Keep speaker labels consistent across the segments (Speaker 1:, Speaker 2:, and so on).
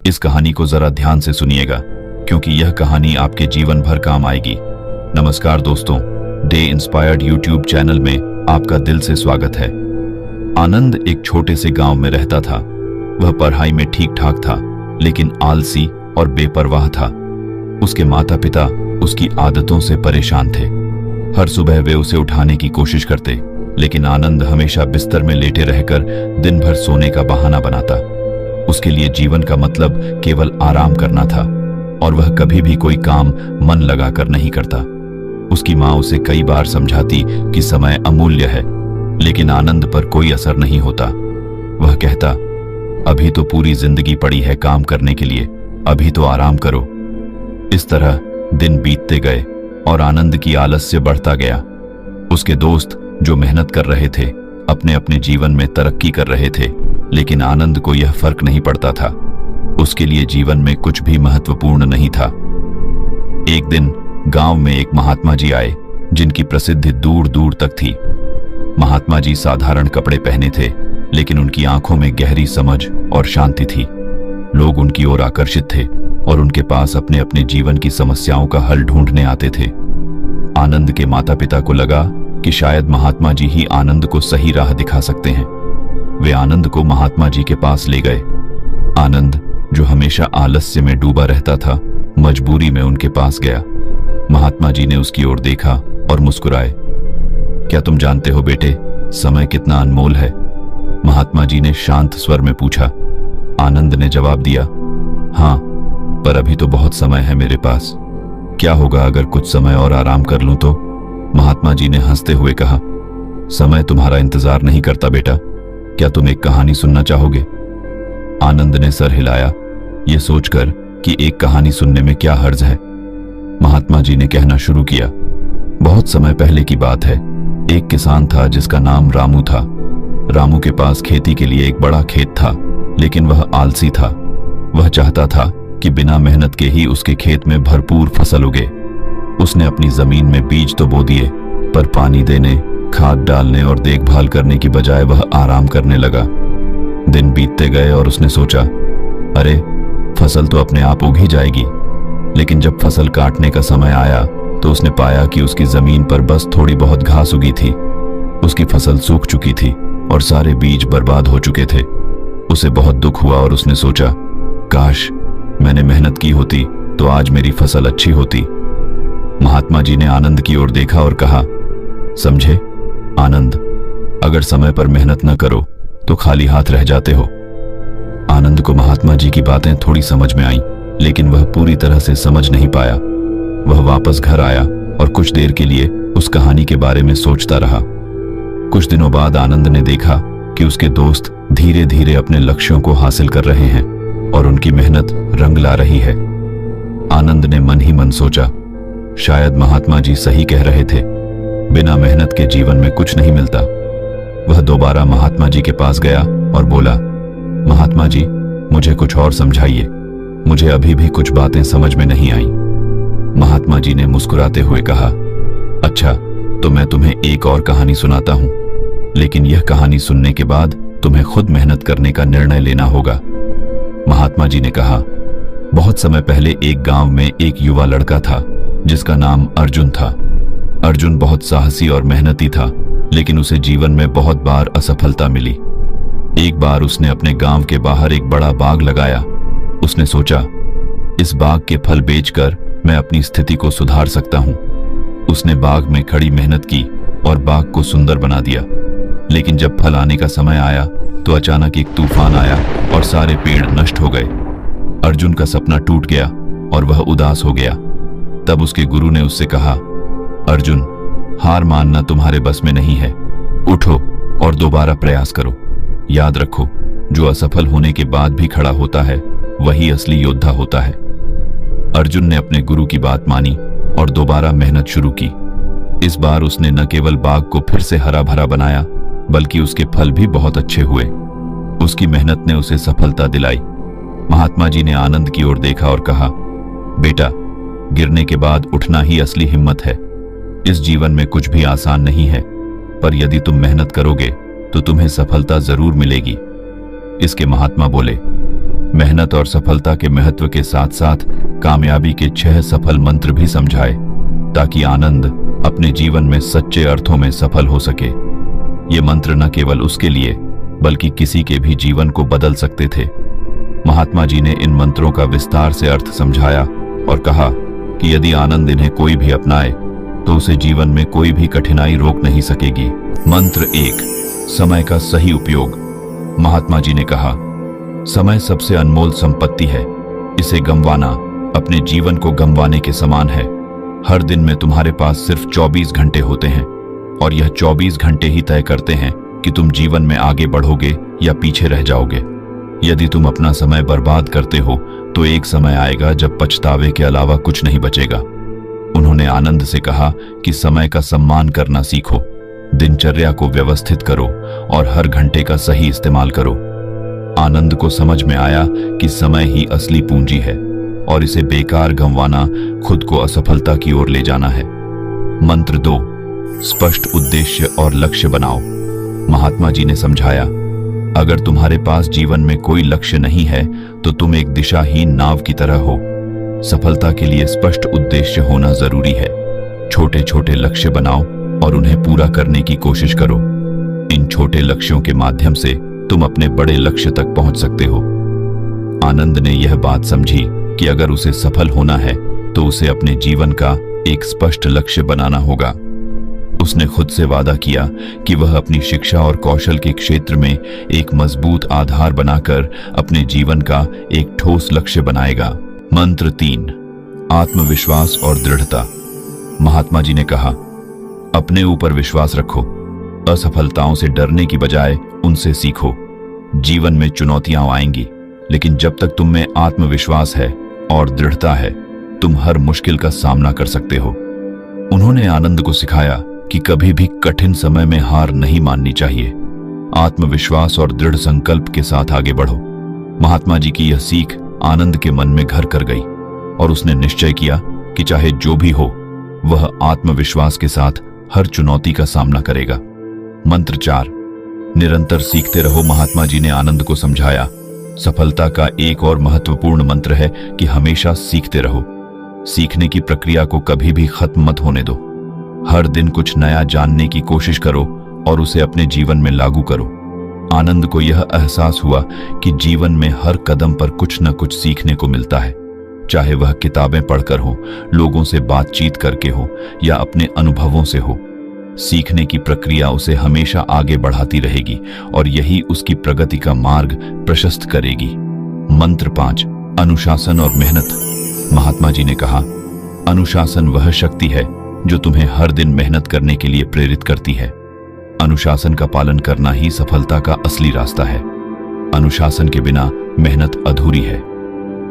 Speaker 1: इस कहानी को जरा ध्यान से सुनिएगा, क्योंकि यह कहानी आपके जीवन भर काम आएगी। नमस्कार दोस्तों, डे इंस्पायर्ड यूट्यूब चैनल में आपका दिल से स्वागत है। आनंद एक छोटे से गांव में रहता था। वह पढ़ाई में ठीक ठाक था, लेकिन आलसी और बेपरवाह था। उसके माता पिता उसकी आदतों से परेशान थे। हर सुबह वे उसे उठाने की कोशिश करते, लेकिन आनंद हमेशा बिस्तर में लेटे रहकर दिन भर सोने का बहाना बनाता। उसके लिए जीवन का मतलब केवल आराम करना था, और वह कभी भी कोई काम मन लगाकर नहीं करता। उसकी माँ उसे कई बार समझाती कि समय अमूल्य है, लेकिन आनंद पर कोई असर नहीं होता। वह कहता, अभी तो पूरी जिंदगी पड़ी है काम करने के लिए, अभी तो आराम करो। इस तरह दिन बीतते गए और आनंद की आलस्य बढ़ता गया। उसके दोस्त जो मेहनत कर रहे थे, अपने अपने जीवन में तरक्की कर रहे थे, लेकिन आनंद को यह फर्क नहीं पड़ता था। उसके लिए जीवन में कुछ भी महत्वपूर्ण नहीं था। एक दिन गांव में एक महात्मा जी आए, जिनकी प्रसिद्धि दूर दूर तक थी। महात्मा जी साधारण कपड़े पहने थे, लेकिन उनकी आंखों में गहरी समझ और शांति थी। लोग उनकी ओर आकर्षित थे और उनके पास अपने अपने जीवन की समस्याओं का हल ढूंढने आते थे। आनंद के माता पिता को लगा कि शायद महात्मा जी ही आनंद को सही राह दिखा सकते हैं। वे आनंद को महात्मा जी के पास ले गए। आनंद, जो हमेशा आलस्य में डूबा रहता था, मजबूरी में उनके पास गया। महात्मा जी ने उसकी ओर देखा और मुस्कुराए। क्या तुम जानते हो बेटे, समय कितना अनमोल है? महात्मा जी ने शांत स्वर में पूछा। आनंद ने जवाब दिया, हाँ, पर अभी तो बहुत समय है मेरे पास। क्या होगा अगर कुछ समय और आराम कर लूं तो? महात्मा जी ने हंसते हुए कहा, समय तुम्हारा इंतजार नहीं करता बेटा। क्या तुम एक कहानी सुनना चाहोगे? आनंद ने सर हिलाया, यह सोचकर कि एक कहानी सुनने में क्या हर्ज है। महात्मा जी ने कहना शुरू किया, बहुत समय पहले की बात है। एक किसान था जिसका नाम रामू था। रामू के पास खेती के लिए एक बड़ा खेत था, लेकिन वह आलसी था। वह चाहता था कि बिना मेहनत के ही उसके खेत में भरपूर फसल उगे। उसने अपनी जमीन में बीज तो बो दिए, पर पानी देने, खाद डालने और देखभाल करने की बजाय वह आराम करने लगा। दिन बीतते गए और उसने सोचा, अरे फसल तो अपने आप उग ही जाएगी। लेकिन जब फसल काटने का समय आया तो उसने पाया कि उसकी जमीन पर बस थोड़ी बहुत घास उगी थी। उसकी फसल सूख चुकी थी और सारे बीज बर्बाद हो चुके थे। उसे बहुत दुख हुआ और उसने सोचा, काश मैंने मेहनत की होती तो आज मेरी फसल अच्छी होती। महात्मा जी ने आनंद की ओर देखा और कहा, समझे आनंद, अगर समय पर मेहनत न करो तो खाली हाथ रह जाते हो। आनंद को महात्मा जी की बातें थोड़ी समझ में आईं, लेकिन वह पूरी तरह से समझ नहीं पाया। वह वापस घर आया और कुछ देर के लिए उस कहानी के बारे में सोचता रहा। कुछ दिनों बाद आनंद ने देखा कि उसके दोस्त धीरे धीरे अपने लक्ष्यों को हासिल कर रहे हैं और उनकी मेहनत रंग ला रही है। आनंद ने मन ही मन सोचा, शायद महात्मा जी सही कह रहे थे, बिना मेहनत के जीवन में कुछ नहीं मिलता। वह दोबारा महात्मा जी के पास गया और बोला, महात्मा जी, मुझे कुछ और समझाइए, मुझे अभी भी कुछ बातें समझ में नहीं आई। महात्मा जी ने मुस्कुराते हुए कहा, अच्छा, तो मैं तुम्हें एक और कहानी सुनाता हूं, लेकिन यह कहानी सुनने के बाद तुम्हें खुद मेहनत करने का निर्णय लेना होगा। महात्मा जी ने कहा, बहुत समय पहले एक गांव में एक युवा लड़का था जिसका नाम अर्जुन था। अर्जुन बहुत साहसी और मेहनती था, लेकिन उसे जीवन में बहुत बार असफलता मिली। एक बार उसने अपने गांव के बाहर एक बड़ा बाग लगाया। उसने सोचा, इस बाग के फल बेचकर मैं अपनी स्थिति को सुधार सकता हूं। उसने बाग में कड़ी मेहनत की और बाग को सुंदर बना दिया। लेकिन जब फल आने का समय आया तो अचानक एक तूफान आया और सारे पेड़ नष्ट हो गए। अर्जुन का सपना टूट गया और वह उदास हो गया। तब उसके गुरु ने उससे कहा, अर्जुन, हार मानना तुम्हारे बस में नहीं है। उठो और दोबारा प्रयास करो। याद रखो, जो असफल होने के बाद भी खड़ा होता है वही असली योद्धा होता है। अर्जुन ने अपने गुरु की बात मानी और दोबारा मेहनत शुरू की। इस बार उसने न केवल बाग को फिर से हरा भरा बनाया, बल्कि उसके फल भी बहुत अच्छे हुए। उसकी मेहनत ने उसे सफलता दिलाई। महात्मा जी ने आनंद की ओर देखा और कहा, बेटा, गिरने के बाद उठना ही असली हिम्मत है। इस जीवन में कुछ भी आसान नहीं है, पर यदि तुम मेहनत करोगे तो तुम्हें सफलता जरूर मिलेगी। इसके महात्मा बोले, मेहनत और सफलता के महत्व के साथ साथ कामयाबी के 6 सफल मंत्र भी समझाए, ताकि आनंद अपने जीवन में सच्चे अर्थों में सफल हो सके। ये मंत्र न केवल उसके लिए बल्कि किसी के भी जीवन को बदल सकते थे। महात्मा जी ने इन मंत्रों का विस्तार से अर्थ समझाया और कहा कि यदि आनंद इन्हें कोई भी अपनाए तो उसे जीवन में कोई भी कठिनाई रोक नहीं सकेगी। मंत्र 1, समय का सही उपयोग। महात्मा जी ने कहा, समय सबसे अनमोल संपत्ति है। इसे गंवाना अपने जीवन को गंवाने के समान है। हर दिन में तुम्हारे पास सिर्फ 24 घंटे होते हैं और यह 24 घंटे ही तय करते हैं कि तुम जीवन में आगे बढ़ोगे या पीछे रह जाओगे। यदि तुम अपना समय बर्बाद करते हो तो एक समय आएगा जब पछतावे के अलावा कुछ नहीं बचेगा। उन्होंने आनंद से कहा कि समय का सम्मान करना सीखो, दिनचर्या को व्यवस्थित करो और हर घंटे का सही इस्तेमाल करो। आनंद को समझ में आया कि समय ही असली पूंजी है और इसे बेकार गंवाना खुद को असफलता की ओर ले जाना है। मंत्र 2, स्पष्ट उद्देश्य और लक्ष्य बनाओ। महात्मा जी ने समझाया, अगर तुम्हारे पास जीवन में कोई लक्ष्य नहीं है तो तुम एक दिशाहीन नाव की तरह हो। सफलता के लिए स्पष्ट उद्देश्य होना जरूरी है। छोटे छोटे लक्ष्य बनाओ और उन्हें पूरा करने की कोशिश करो। इन छोटे लक्ष्यों के माध्यम से तुम अपने बड़े लक्ष्य तक पहुंच सकते हो। आनंद ने यह बात समझी कि अगर उसे सफल होना है तो उसे अपने जीवन का एक स्पष्ट लक्ष्य बनाना होगा। उसने खुद से वादा किया कि वह अपनी शिक्षा और कौशल के क्षेत्र में एक मजबूत आधार बनाकर अपने जीवन का एक ठोस लक्ष्य बनाएगा। मंत्र 3, आत्मविश्वास और दृढ़ता। महात्मा जी ने कहा, अपने ऊपर विश्वास रखो। असफलताओं से डरने की बजाय उनसे सीखो। जीवन में चुनौतियां आएंगी, लेकिन जब तक तुम में आत्मविश्वास है और दृढ़ता है, तुम हर मुश्किल का सामना कर सकते हो। उन्होंने आनंद को सिखाया कि कभी भी कठिन समय में हार नहीं माननी चाहिए। आत्मविश्वास और दृढ़ संकल्प के साथ आगे बढ़ो। महात्मा जी की यह सीख आनंद के मन में घर कर गई और उसने निश्चय किया कि चाहे जो भी हो, वह आत्मविश्वास के साथ हर चुनौती का सामना करेगा। मंत्र 4, निरंतर सीखते रहो। महात्मा जी ने आनंद को समझाया, सफलता का एक और महत्वपूर्ण मंत्र है कि हमेशा सीखते रहो। सीखने की प्रक्रिया को कभी भी खत्म मत होने दो। हर दिन कुछ नया जानने की कोशिश करो और उसे अपने जीवन में लागू करो। आनंद को यह एहसास हुआ कि जीवन में हर कदम पर कुछ न कुछ सीखने को मिलता है, चाहे वह किताबें पढ़कर हो, लोगों से बातचीत करके हो या अपने अनुभवों से हो। सीखने की प्रक्रिया उसे हमेशा आगे बढ़ाती रहेगी और यही उसकी प्रगति का मार्ग प्रशस्त करेगी। मंत्र 5, अनुशासन और मेहनत। महात्मा जी ने कहा, अनुशासन वह शक्ति है जो तुम्हें हर दिन मेहनत करने के लिए प्रेरित करती है। अनुशासन का पालन करना ही सफलता का असली रास्ता है। अनुशासन के बिना मेहनत अधूरी है।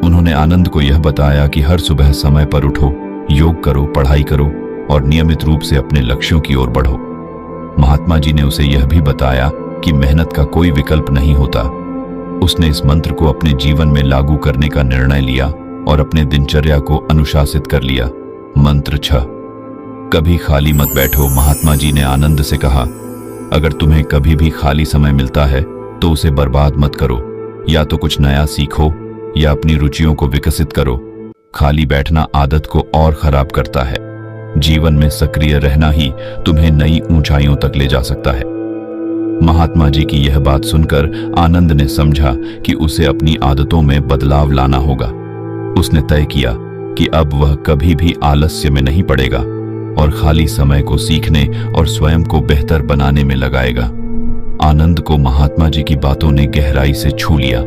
Speaker 1: उन्होंने आनंद को यह बताया कि हर सुबह समय पर उठो, योग करो, पढ़ाई करो और नियमित रूप से अपने लक्ष्यों की ओर बढ़ो। महात्मा जी ने उसे यह भी बताया कि मेहनत का कोई विकल्प नहीं होता। उसने इस मंत्र को अपने जीवन में लागू करने का निर्णय लिया और अपने दिनचर्या को अनुशासित कर लिया। मंत्र 6, कभी खाली मत बैठो। महात्मा जी ने आनंद से कहा, अगर तुम्हें कभी भी खाली समय मिलता है तो उसे बर्बाद मत करो। या तो कुछ नया सीखो या अपनी रुचियों को विकसित करो। खाली बैठना आदत को और खराब करता है। जीवन में सक्रिय रहना ही तुम्हें नई ऊंचाइयों तक ले जा सकता है। महात्मा जी की यह बात सुनकर आनंद ने समझा कि उसे अपनी आदतों में बदलाव लाना होगा। उसने तय किया कि अब वह कभी भी आलस्य में नहीं पड़ेगा और खाली समय को सीखने और स्वयं को बेहतर बनाने में लगाएगा। आनंद को महात्मा जी की बातों ने गहराई से छू लिया।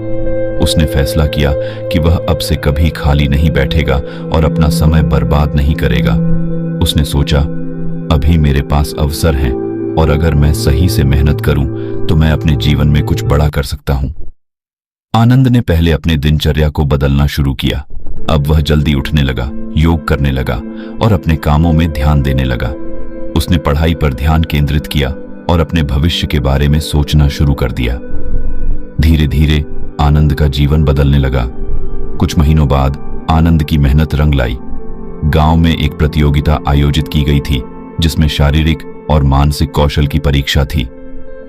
Speaker 1: उसने फैसला किया कि वह अब से कभी खाली नहीं बैठेगा और अपना समय बर्बाद नहीं करेगा। उसने सोचा, अभी मेरे पास अवसर हैं और अगर मैं सही से मेहनत करूं तो मैं अपने जीवन में कुछ बड़ा कर सकता हूं। आनंद ने पहले अपने दिनचर्या को बदलना शुरू किया। अब वह जल्दी उठने लगा, योग करने लगा और अपने कामों में ध्यान देने लगा। उसने पढ़ाई पर ध्यान केंद्रित किया और अपने भविष्य के बारे में सोचना शुरू कर दिया। धीरे धीरे आनंद का जीवन बदलने लगा। कुछ महीनों बाद आनंद की मेहनत रंग लाई। गांव में एक प्रतियोगिता आयोजित की गई थी जिसमें शारीरिक और मानसिक कौशल की परीक्षा थी।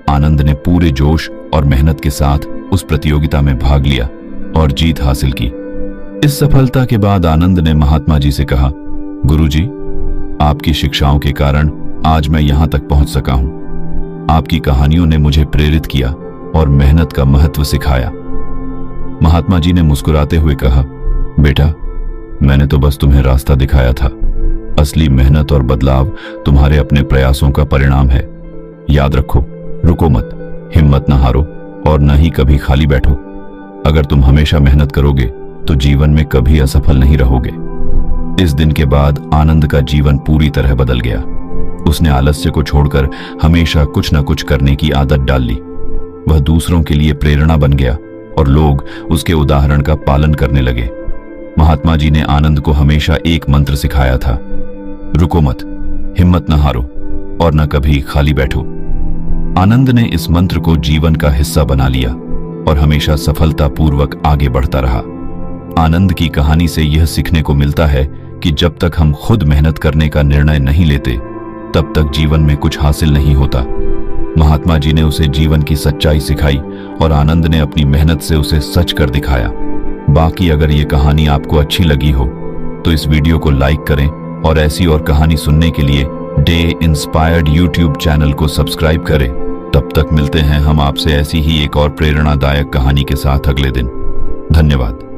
Speaker 1: आनंद ने पूरे जोश और मेहनत के साथ उस प्रतियोगिता में भाग लिया। और जीत हासिल की। इस सफलता के बाद आनंद ने महात्मा जी से कहा, गुरुजी, आपकी शिक्षाओं के कारण आज मैं यहां तक पहुंच सका हूं। आपकी कहानियों ने मुझे प्रेरित किया और मेहनत का महत्व सिखाया। महात्मा जी ने मुस्कुराते हुए कहा, बेटा, मैंने तो बस तुम्हें रास्ता दिखाया था। असली मेहनत और बदलाव तुम्हारे अपने प्रयासों का परिणाम है। याद रखो, रुको मत, हिम्मत न हारो और न ही कभी खाली बैठो। अगर तुम हमेशा मेहनत करोगे तो जीवन में कभी असफल नहीं रहोगे। इस दिन के बाद आनंद का जीवन पूरी तरह बदल गया। उसने आलस्य को छोड़कर हमेशा कुछ न कुछ करने की आदत डाल ली। वह दूसरों के लिए प्रेरणा बन गया और लोग उसके उदाहरण का पालन करने लगे। महात्मा जी ने आनंद को हमेशा एक मंत्र सिखाया था, रुको मत, हिम्मत न हारो और न कभी खाली बैठो। आनंद ने इस मंत्र को जीवन का हिस्सा बना लिया और हमेशा सफलतापूर्वक आगे बढ़ता रहा। आनंद की कहानी से यह सीखने को मिलता है कि जब तक हम खुद मेहनत करने का निर्णय नहीं लेते, तब तक जीवन में कुछ हासिल नहीं होता। महात्मा जी ने उसे जीवन की सच्चाई सिखाई और आनंद ने अपनी मेहनत से उसे सच कर दिखाया। बाकी अगर ये कहानी आपको अच्छी लगी हो तो इस वीडियो को लाइक करें और ऐसी और कहानी सुनने के लिए डे इंस्पायर्ड यूट्यूब चैनल को सब्सक्राइब करें। तब तक मिलते हैं हम आपसे ऐसी ही एक और प्रेरणादायक कहानी के साथ अगले दिन। धन्यवाद।